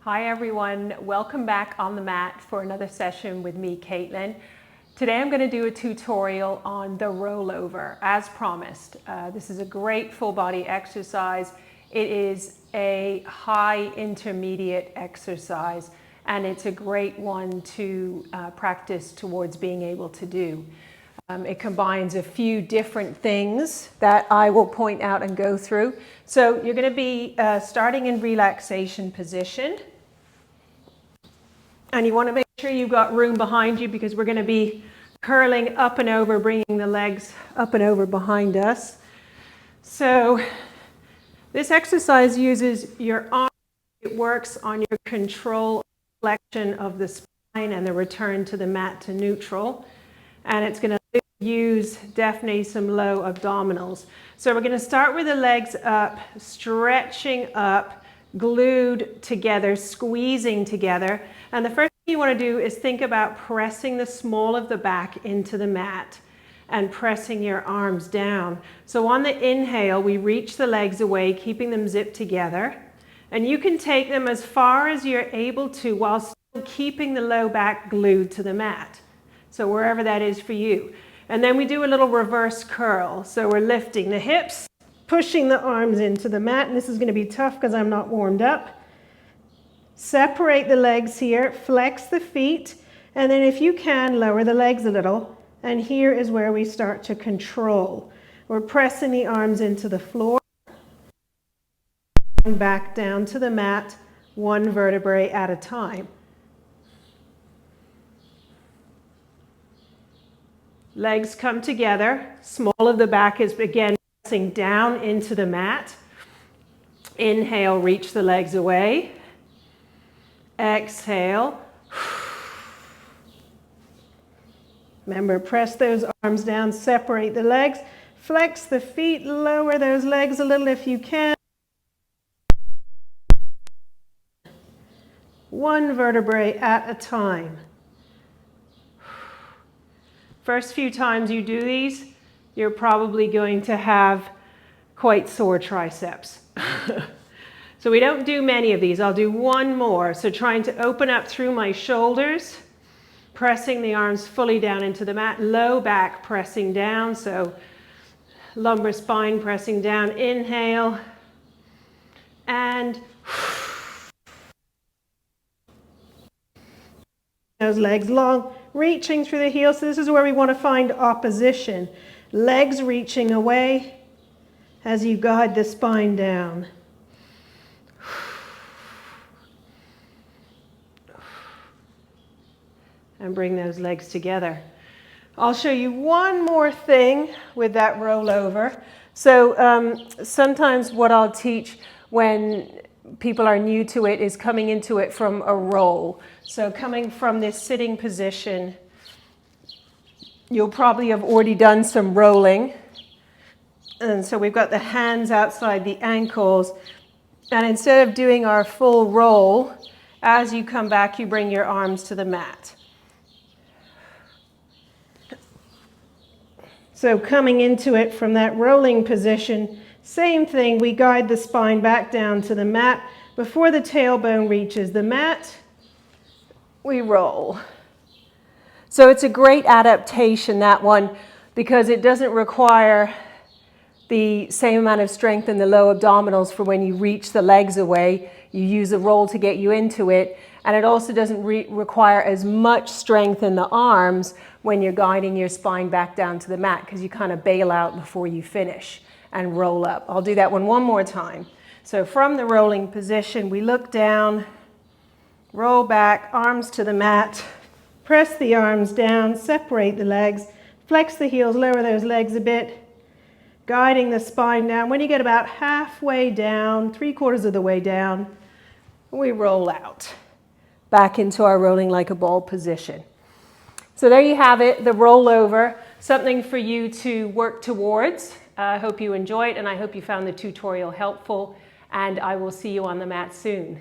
Hi everyone, welcome back on the mat for another session with me, Caitlin. Today I'm going to do a tutorial on the rollover, as promised. This is a great full body exercise. It is a high intermediate exercise and it's a great one to practice towards being able to do. It combines a few different things that I will point out and go through. So you're going to be starting in relaxation position. And you want to make sure you've got room behind you because we're going to be curling up and over, bringing the legs up and over behind us. So this exercise uses your arm. It works on your control flexion of the spine and the return to the mat to neutral. And it's going to use definitely some low abdominals. So we're going to start with the legs up, stretching up, glued together, squeezing together. And the first thing you want to do is think about pressing the small of the back into the mat and pressing your arms down. So on the inhale, we reach the legs away, keeping them zipped together. And you can take them as far as you're able to while still keeping the low back glued to the mat. So wherever that is for you. And then we do a little reverse curl. So we're lifting the hips, pushing the arms into the mat. And this is going to be tough because I'm not warmed up. Separate the legs here, flex the feet, and then if you can, lower the legs a little. And here is where we start to control. We're pressing the arms into the floor, back down to the mat, one vertebrae at a time. Legs come together, small of the back is again pressing down into the mat. Inhale, reach the legs away. Exhale. Remember, press those arms down, separate the legs, flex the feet, lower those legs a little if you can. One vertebrae at a time. First few times you do these, you're probably going to have quite sore triceps. So we don't do many of these. I'll do one more. So trying to open up through my shoulders, pressing the arms fully down into the mat, low back pressing down. So lumbar spine pressing down. Inhale. And those legs long, reaching through the heels. So this is where we want to find opposition. Legs reaching away as you guide the spine down. And bring those legs together. I'll show you one more thing with that rollover. So sometimes what I'll teach when people are new to it is coming into it from a roll. So coming from this sitting position, you'll probably have already done some rolling. And so we've got the hands outside the ankles. And instead of doing our full roll, as you come back, you bring your arms to the mat. So coming into it from that rolling position, same thing, we guide the spine back down to the mat. Before the tailbone reaches the mat, we roll. So it's a great adaptation, that one, because it doesn't require the same amount of strength in the low abdominals for when you reach the legs away. You use a roll to get you into it. And it also doesn't require as much strength in the arms when you're guiding your spine back down to the mat because you kind of bail out before you finish and roll up. I'll do that one more time. So from the rolling position, we look down, roll back, arms to the mat, press the arms down, separate the legs, flex the heels, lower those legs a bit, guiding the spine down. When you get about halfway down, 3/4 of the way down, we roll out. Back into our rolling like a ball position. So there you have it, the rollover, something for you to work towards. I hope you enjoyed and I hope you found the tutorial helpful, and I will see you on the mat soon.